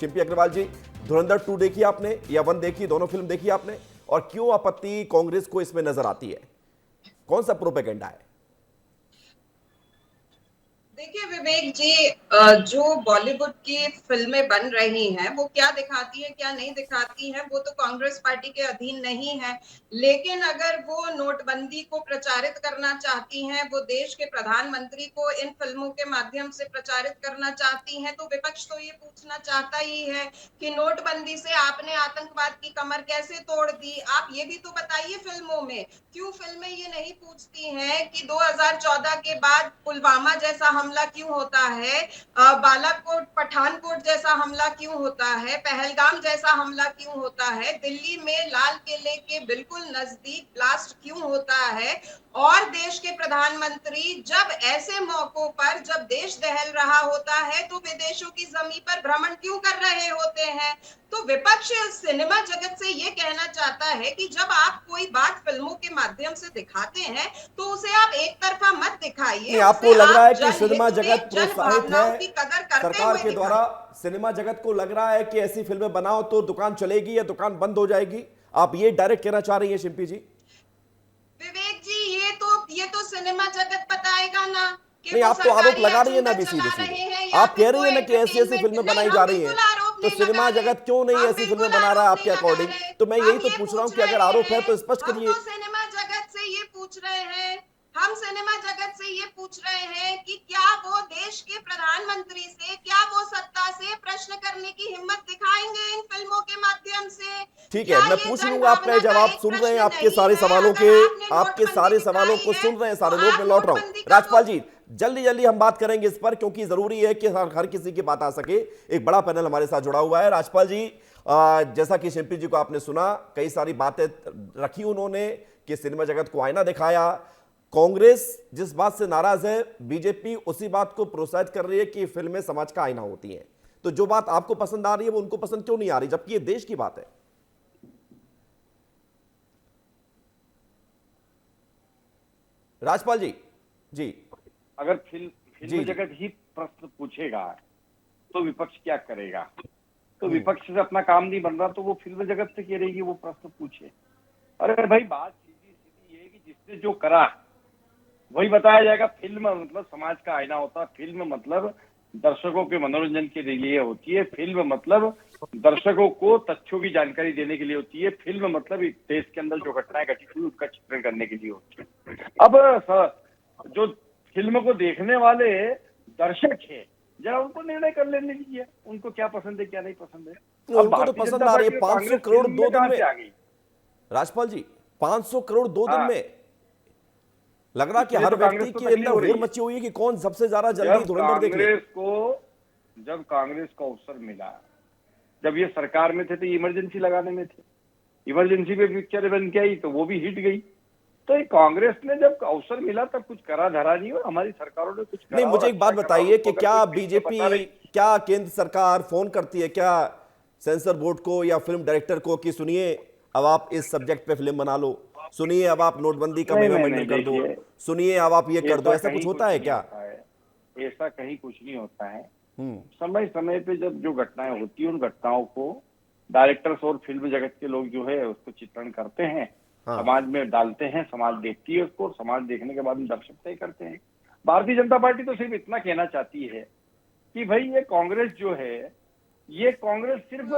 शिल्पी अग्रवाल जी, धुरंधर 2 देखी आपने या 1 देखी, दोनों फिल्म देखी आपने, और क्यों आपत्ति कांग्रेस को इसमें नजर आती है? कौन सा प्रोपेगेंडा है? देखिए विवेक जी, जो बॉलीवुड की फिल्में बन रही हैं वो क्या दिखाती है क्या नहीं दिखाती है वो तो कांग्रेस पार्टी के अधीन नहीं है। लेकिन अगर वो नोटबंदी को प्रचारित करना चाहती हैं, वो देश के प्रधानमंत्री को इन फिल्मों के माध्यम से प्रचारित करना चाहती हैं, तो विपक्ष तो ये पूछना चाहता ही है कि नोटबंदी से आपने आतंकवाद की कमर कैसे तोड़ दी। आप ये भी तो बताइए फिल्मों में। क्यों फिल्में ये नहीं पूछती हैं कि 2014 के बाद पुलवामा जैसा हमला क्यों होता है, बालाकोट पठानकोट जैसा हमला क्यों होता है, पहलगाम जैसा हमला क्यों होता है, दिल्ली में लाल किले के बिल्कुल नजदीक ब्लास्ट क्यों होता है, और देश के प्रधानमंत्री जब ऐसे मौकों पर, जब देश दहल रहा होता है, तो विदेशों की जमीन पर भ्रमण क्यों कर रहे होते हैं। तो विपक्ष सिनेमा जगत से ये कहना चाहता है कि जब आप कोई बात फिल्मों के माध्यम से दिखाते हैं तो उसे आप एक तरफा मत दिखाइए, नहीं, उसे आपको लग रहा आप है कि सिनेमा जनहित जगत में जन प्रोत्साहित भावनाओं है की कदर करते सरकार हुए के द्वारा? दिखाइए। सिनेमा जगत को लग रहा है कि ऐसी फिल्में बनाओ तो दुकान चलेगी या दुकान बंद हो जाएगी? आप ये डायरेक्ट कहना चाह रही हैं शिल्पी जी? विवेक जी, ये तो सिनेमा जगत बताएगा ना कि नहीं, वो आप तो आरोप सरकारी लगा रही है ना एजेंडा अभी सीधे चला सीधे। रहे हैं या आप फिर कह रही वो है ना कि ऐसी ऐसी एंटरटेनमेंट। फिल्में बनाई नहीं, जा हम रही हैं, बिल्कुल आरोप तो नहीं लगा सिनेमा रहे। जगत क्यों नहीं हम ऐसी फिल्में बिल्कुल बना रहा आरोप है नहीं आपके लगा अकॉर्डिंग? रहे। तो मैं यही हम तो ये पूछ रहा हूं पूछ कि अगर रहे आरोप है हैं, तो स्पष्ट हम करिए। तो सिनेमा जगत से ये पूछ रहे हैं, हम सिनेमा जगत से ये पूछ रहे हैं कि क्या वो देश के प्रधानमंत्री से, क्या वो सत्ता से प्रश्न करने की हिम्मत दिखाएंगे इन फिल्मों के माध्यम से? ठीक है, क्या मैं ये पूछ जन लूंगा, आपका ये भावना का जवाब एक सुन रहे हैं, प्रश्न आपके नहीं सारे है? सवालों के, अगर आपने आपके नोटबंदी सारे सवालों दिखाई को है सुन रहे हैं तो सारे लोग। आप मैं लौट रहा हूं नोटबंदी का वो राजपाल जी, जल्दी जल्दी हम बात करेंगे इस पर, क्योंकि जरूरी है कि हर किसी की बात आ सके। एक बड़ा पैनल हमारे साथ जुड़ा हुआ है। राजपाल जी, जैसा कि शिल्पी जी को आपने सुना, कई सारी बातें रखी उन्होंने कि सिनेमा जगत को आईना दिखाया। कांग्रेस जिस बात से नाराज है, बीजेपी उसी बात को प्रोत्साहित कर रही है कि फिल्में समाज का आईना होती हैं। तो जो बात आपको पसंद आ रही है वो उनको पसंद क्यों नहीं आ रही, जबकि ये देश की बात है? राजपाल जी। जी अगर फिल्म जी। जी। जगत ही प्रश्न पूछेगा तो विपक्ष क्या करेगा? तो विपक्ष से अपना काम नहीं बन रहा तो वो फिल्म जगत से कह रहेगी वो प्रश्न पूछे। अरे भाई, बात सीधी सीधी ये है कि जिसने जो करा वही बताया जाएगा। फिल्म मतलब समाज का आईना होता है। फिल्म मतलब दर्शकों के मनोरंजन के लिए होती है। फिल्म मतलब दर्शकों को तथ्यों की जानकारी देने के लिए होती है। फिल्म मतलब इस देश के अंदर जो घटनाएं घटित हुई उसका चित्रण करने के लिए होती है। अब जो फिल्म को देखने वाले दर्शक हैं, जरा उनको निर्णय कर लेने दीजिए, उनको क्या पसंद है क्या नहीं पसंद है। अब उनको तो भारतीय पसंद जनता आ रही पार्टी है। और 500 कांग्रेस करोड़ फिल्म में 2 दिन कहां में। से आ गई? राजपाल जी, 500 करोड़ 2 दिन हाँ, में लग रहा कि इसलिए हर तो व्यक्ति कांग्रेस को के तकलीफ अंदर हो रही होड़ है। मची हुई है कि कौन सबसे ज्यादा जल्दी जब धुरंधर देख ले। जब कांग्रेस को अवसर मिला, जब ये सरकार में थे तो इमरजेंसी लगाने में थे। इमरजेंसी पे पिक्चर बन के आई तो वो भी हिट गई। तो ये कांग्रेस ने जब अवसर मिला तब कुछ करा धरा नहीं, और हमारी सरकारों ने कुछ नहीं, करा और मुझे एक अच्छा बात करा, और बताइए उसको कि अगर कोई क्या फिल्म में बता बीजेपी, रही। क्या केंद्र सरकार फोन करती है क्या सेंसर बोर्ड को या फिल्म डायरेक्टर को कि सुनिए अब आप इस सब्जेक्ट पे फिल्म बना लो, सुनिए अब आप नोटबंदी का नहीं महिमा नहीं मंडन नहीं, कर दो, देखिए सुनिए अब आप ये कर दो, ऐसा ऐसा कुछ कहीं होता कुछ है नहीं क्या? होता है। ऐसा कहीं कुछ नहीं होता है। हम्म। समय समय पे जब जो घटनाएं होती है उन घटनाओं को डायरेक्टर्स और फिल्म जगत के लोग जो है उसको चित्रण करते हैं, हाँ। समाज में डालते हैं, समाज देखती है उसको, और समाज देखने के बाद दर्शक तय करते हैं। भारतीय जनता पार्टी तो सिर्फ इतना कहना चाहती है कि भाई ये कांग्रेस जो है, ये कांग्रेस सिर्फ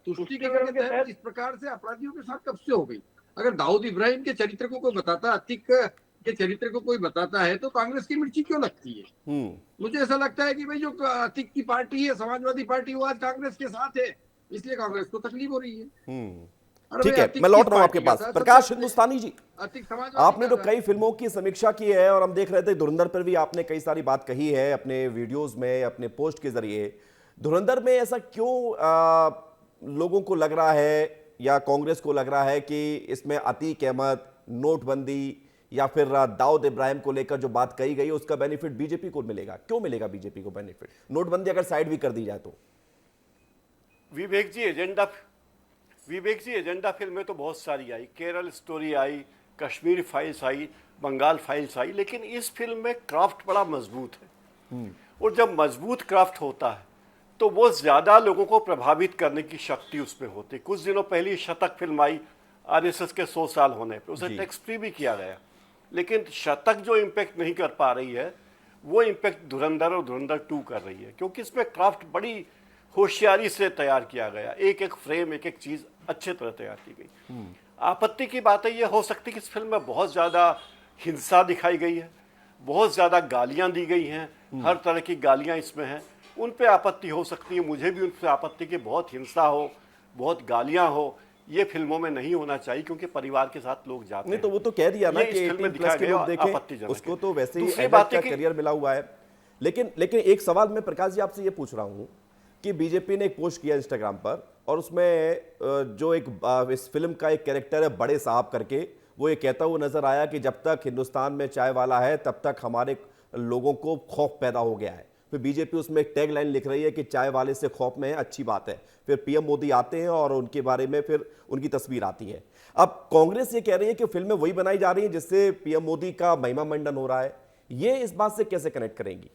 तुष्टीकरण के तहत इस प्रकार से अपराधियों के साथ कब से हो गई? अगर दाऊद इब्राहिम के चरित्र को कोई बताता, अतीक के चरित्र को कोई बताता है तो कांग्रेस की मिर्ची क्यों लगती है? मुझे ऐसा लगता है कि भाई जो अतीक की पार्टी है, समाजवादी पार्टी, वो आज कांग्रेस के साथ है, इसलिए कांग्रेस को तकलीफ हो रही है। ठीक है, मैं लौट रहा हूं आपके पास। प्रकाश हिंदुस्तानी जी, आपने तो कई फिल्मों की समीक्षा की है और हम देख रहे थे धुरंधर पर भी आपने कई सारी बात कही है अपने वीडियोस में, अपने पोस्ट के जरिए। धुरंधर में ऐसा क्यों लोगों को लग रहा है या कांग्रेस को लग रहा है कि इसमें अतीक अहमद, नोटबंदी या फिर दाऊद इब्राहिम को लेकर जो बात कही गई उसका बेनिफिट बीजेपी को मिलेगा? क्यों मिलेगा बीजेपी को बेनिफिट, नोटबंदी अगर साइड भी कर दी जाए तो? विवेक जी, एजेंडा फिल्में तो बहुत सारी आई, केरल स्टोरी आई, कश्मीर फाइल्स आई, बंगाल फाइल्स आई, लेकिन इस फिल्म में क्राफ्ट बड़ा मजबूत है। और जब मजबूत क्राफ्ट होता है तो वो ज़्यादा लोगों को प्रभावित करने की शक्ति उसमें होती। कुछ दिनों पहले शतक फिल्म आई आरएसएस के 100 साल होने पे, उसे टैक्स फ्री भी किया गया, लेकिन शतक जो इम्पैक्ट नहीं कर पा रही है वो इम्पैक्ट धुरंधर और धुरंधर 2 कर रही है, क्योंकि इसमें क्राफ्ट बड़ी होशियारी से तैयार किया गया, एक एक फ्रेम, एक एक चीज़ अच्छे तरह तैयार की गई। आपत्ति की बात है ये हो सकती है कि इस फिल्म में बहुत ज़्यादा हिंसा दिखाई गई है, बहुत ज़्यादा गालियाँ दी गई हैं, हर तरह की गालियाँ इसमें हैं, उन पे आपत्ति हो सकती है। मुझे भी उन पे आपत्ति कि बहुत हिंसा हो, बहुत गालियाँ हो, ये फिल्मों में नहीं होना चाहिए, क्योंकि परिवार के साथ लोग जाते नहीं हैं। तो वो तो कह दिया ना ये कि इस फिल्म में 18 प्लस के लोग देखें, आपत्तिजनक उसको है। तो वैसे ही दूसरी एडल्ट बात का है कि करियर मिला हुआ है। लेकिन एक सवाल मैं प्रकाश जी आपसे ये पूछ रहा हूँ कि बीजेपी ने एक पोस्ट किया इंस्टाग्राम पर, और उसमें जो एक इस फिल्म का एक कैरेक्टर है बड़े साहब करके, वो ये कहता हुआ नजर आया कि जब तक हिंदुस्तान में चाय वाला है तब तक हमारे लोगों को खौफ पैदा हो गया है। फिर बीजेपी उसमें एक टैग लाइन लिख रही है कि चाय वाले से खौफ में है, अच्छी बात है। फिर पीएम मोदी आते हैं और उनके बारे में फिर उनकी तस्वीर आती है। अब कांग्रेस ये कह रही है कि फिल्में वही बनाई जा रही हैं जिससे पीएम मोदी का महिमा मंडन हो रहा है, ये इस बात से कैसे कनेक्ट करेंगी?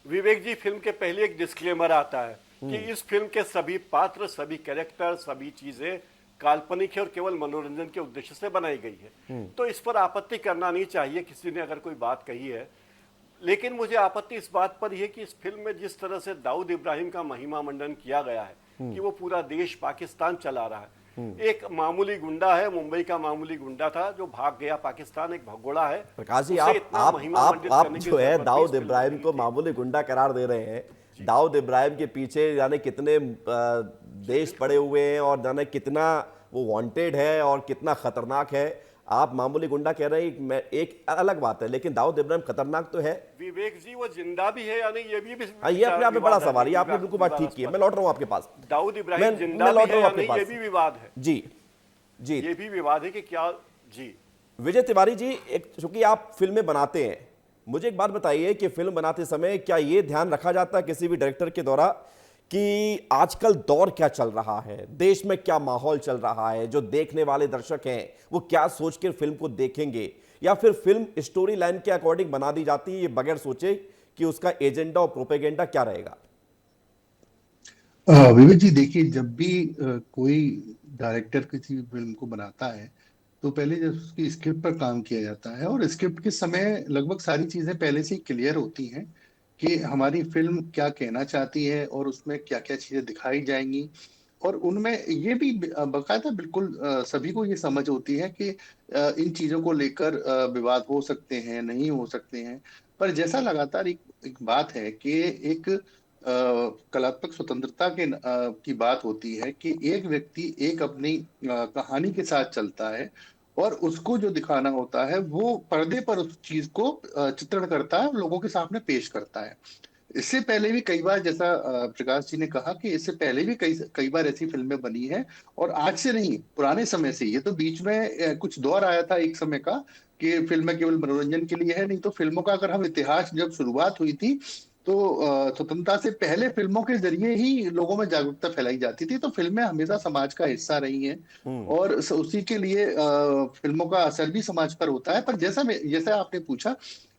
विवेक जी, फिल्म के पहले एक डिस्क्लेमर आता है कि इस फिल्म के सभी पात्र, सभी कैरेक्टर, सभी चीजें काल्पनिक है और केवल मनोरंजन के उद्देश्य से बनाई गई है। तो इस पर आपत्ति करना नहीं चाहिए किसी ने अगर कोई बात कही है, लेकिन मुझे आपत्ति इस बात पर है कि इस फिल्म में जिस तरह से दाऊद इब्राहिम का महिमा मंडन किया गया है कि वो पूरा देश पाकिस्तान चला रहा है। एक मामूली गुंडा है, मुंबई का मामूली गुंडा था जो भाग गया पाकिस्तान, एक भगोड़ा है। प्रकाश जी, उसे इतना महिमा मंडित आप करने की जो है जरूरत दाऊद इस फिल्म में इब्राहिम नहीं को थी। मामूली गुंडा करार दे रहे हैं। दाऊद इब्राहिम के पीछे जाने कितने देश पड़े हुए हैं और जाने कितना वो वांटेड है और कितना खतरनाक है। आप मामूली गुंडा कह रहे हैं, एक अलग बात है, लेकिन दाऊद इब्राहिम खतरनाक तो है। विवेक जी, वो जिंदा भी है या नहीं, ये भी ये अपने आप में बड़ा सवाल है। ये आपने बिल्कुल बात ठीक की है। मैं लौट रहा हूं आपके पास। दाऊद इब्राहिम मैं जिंदा लौट भी रहा है हूं या आपके नहीं, पास। ये भी विवाद है। जी जी, ये भी विवाद है कि क्या। जी विजय तिवारी जी, एक चूंकि आप फिल्में बनाते हैं, मुझे एक बात बताइए कि फिल्म बनाते समय क्या ये ध्यान रखा जाता है किसी भी डायरेक्टर के द्वारा कि आजकल दौर क्या चल रहा है, देश में क्या माहौल चल रहा है, जो देखने वाले दर्शक हैं वो क्या सोचकर फिल्म को देखेंगे, या फिर फिल्म स्टोरी लाइन के अकॉर्डिंग बना दी जाती है ये बगैर सोचे कि उसका एजेंडा और प्रोपेगेंडा क्या रहेगा? विवेक जी, देखिए, जब भी कोई डायरेक्टर किसी भी फिल्म को बनाता है तो पहले जब उसकी स्क्रिप्ट पर काम किया जाता है, और स्क्रिप्ट के समय लगभग सारी चीजें पहले से ही क्लियर होती हैं कि हमारी फिल्म क्या कहना चाहती है और उसमें क्या क्या चीजें दिखाई जाएंगी। और उनमें ये भी बाकायदा बिल्कुल सभी को ये समझ होती है कि इन चीजों को लेकर विवाद हो सकते हैं, नहीं हो सकते हैं। पर जैसा लगातार एक बात है कि एक कलात्मक स्वतंत्रता की बात होती है कि एक व्यक्ति एक अपनी कहानी के साथ चलता है और उसको जो दिखाना होता है वो पर्दे पर उस चीज को चित्रण करता है और लोगों के सामने पेश करता है। इससे पहले भी कई बार, जैसा प्रकाश जी ने कहा, कि इससे पहले भी कई बार ऐसी फिल्में बनी हैं, और आज से नहीं, पुराने समय से। ये तो बीच में कुछ दौर आया था एक समय का कि फिल्में केवल मनोरंजन के लिए है, नहीं तो फिल्मों का अगर हम इतिहास, जब शुरुआत हुई थी तो स्वतंत्रता से पहले फिल्मों के जरिए ही लोगों में जागरूकता फैलाई जाती थी। तो फिल्में हमेशा समाज का हिस्सा रही हैं और उसी के लिए फिल्मों का असर भी समाज पर होता है। पर जैसा आपने पूछा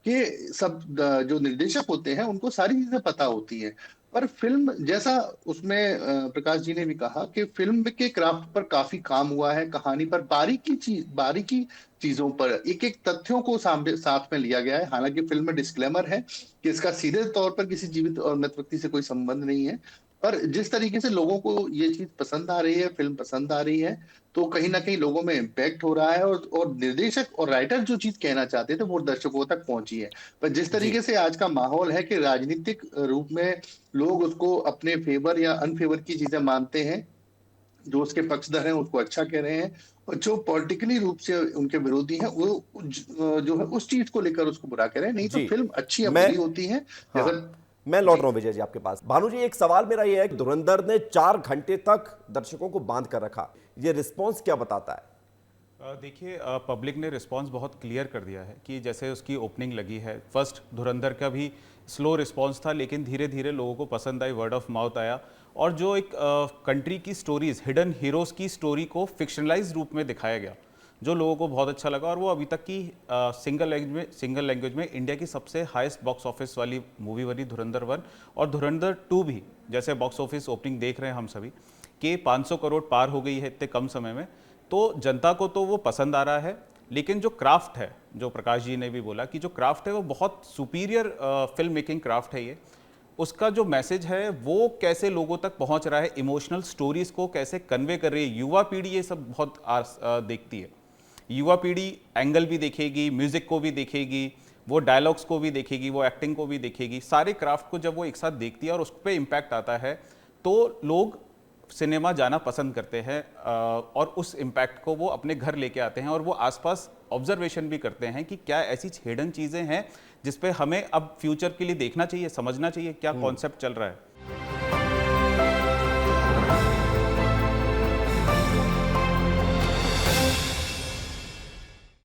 कि सब जो निर्देशक होते हैं उनको सारी चीजें पता होती हैं, पर फिल्म, जैसा उसमें प्रकाश जी ने भी कहा कि फिल्म के क्राफ्ट पर काफी काम हुआ है, कहानी पर बारीकी चीजों पर, एक एक तथ्यों को सामने साथ में लिया गया है। हालांकि फिल्म में डिस्क्लेमर है कि इसका सीधे तौर पर किसी जीवित और मृत व्यक्ति से कोई संबंध नहीं है, पर जिस तरीके से लोगों को ये चीज पसंद आ रही है, फिल्म पसंद आ रही है, तो कहीं ना कहीं लोगों में इम्पैक्ट हो रहा है, और निर्देशक और राइटर जो चीज कहना चाहते थे वो दर्शकों तक पहुंची है। पर जिस तरीके से आज का माहौल है कि राजनीतिक रूप में लोग उसको अपने फेवर या अनफेवर की चीजें मानते हैं, जो उसके पक्षधर हैं उसको अच्छा कह रहे हैं, और जो पॉलिटिकली रूप से उनके विरोधी हैं वो जो है उस चीज को लेकर उसको बुरा कह रहे हैं। नहीं तो जी, फिल्म अच्छी या मैं बुरी होती है। हाँ, जैसा मैं लौट रहा हूं विजय जी आपके पास। भानु जी, एक सवाल मेरा यह है कि धुरंधर ने 4 घंटे तक दर्शकों को बांध कर रखा, ये रिस्पॉन्स क्या बताता है? देखिए, पब्लिक ने रिस्पांस बहुत क्लियर कर दिया है कि जैसे उसकी ओपनिंग लगी है, फर्स्ट धुरंधर का भी स्लो रिस्पांस था, लेकिन धीरे धीरे लोगों को पसंद आई, वर्ड ऑफ माउथ आया, और जो एक कंट्री की स्टोरीज, हिडन हीरोज की स्टोरी को फिक्शनलाइज रूप में दिखाया गया, जो लोगों को बहुत अच्छा लगा, और वो अभी तक की सिंगल लैंग्वेज में इंडिया की सबसे हाईएस्ट बॉक्स ऑफिस वाली मूवी बनी धुरंधर 1, और धुरंधर 2 भी जैसे बॉक्स ऑफिस ओपनिंग देख रहे हैं हम सभी कि 500 करोड़ पार हो गई है इतने कम समय में। तो जनता को तो वो पसंद आ रहा है, लेकिन जो क्राफ्ट है, जो प्रकाश जी ने भी बोला कि जो क्राफ्ट है वो बहुत सुपीरियर फिल्म मेकिंग क्राफ्ट है, ये उसका जो मैसेज है वो कैसे लोगों तक पहुंच रहा है, इमोशनल स्टोरीज को कैसे कन्वे कर रही है। युवा पीढ़ी ये सब बहुत देखती है, युवा पीढ़ी एंगल भी देखेगी, म्यूजिक को भी देखेगी, वो डायलॉग्स को भी देखेगी, वो एक्टिंग को भी देखेगी, सारे क्राफ्ट को जब वो एक साथ देखती है और उस पर इम्पैक्ट आता है तो लोग सिनेमा जाना पसंद करते हैं, और उस इम्पैक्ट को वो अपने घर लेके आते हैं, और वो आसपास ऑब्जर्वेशन भी करते हैं कि क्या ऐसी हिडन चीज़ें हैं जिस पे हमें अब फ्यूचर के लिए देखना चाहिए, समझना चाहिए क्या कॉन्सेप्ट चल रहा है।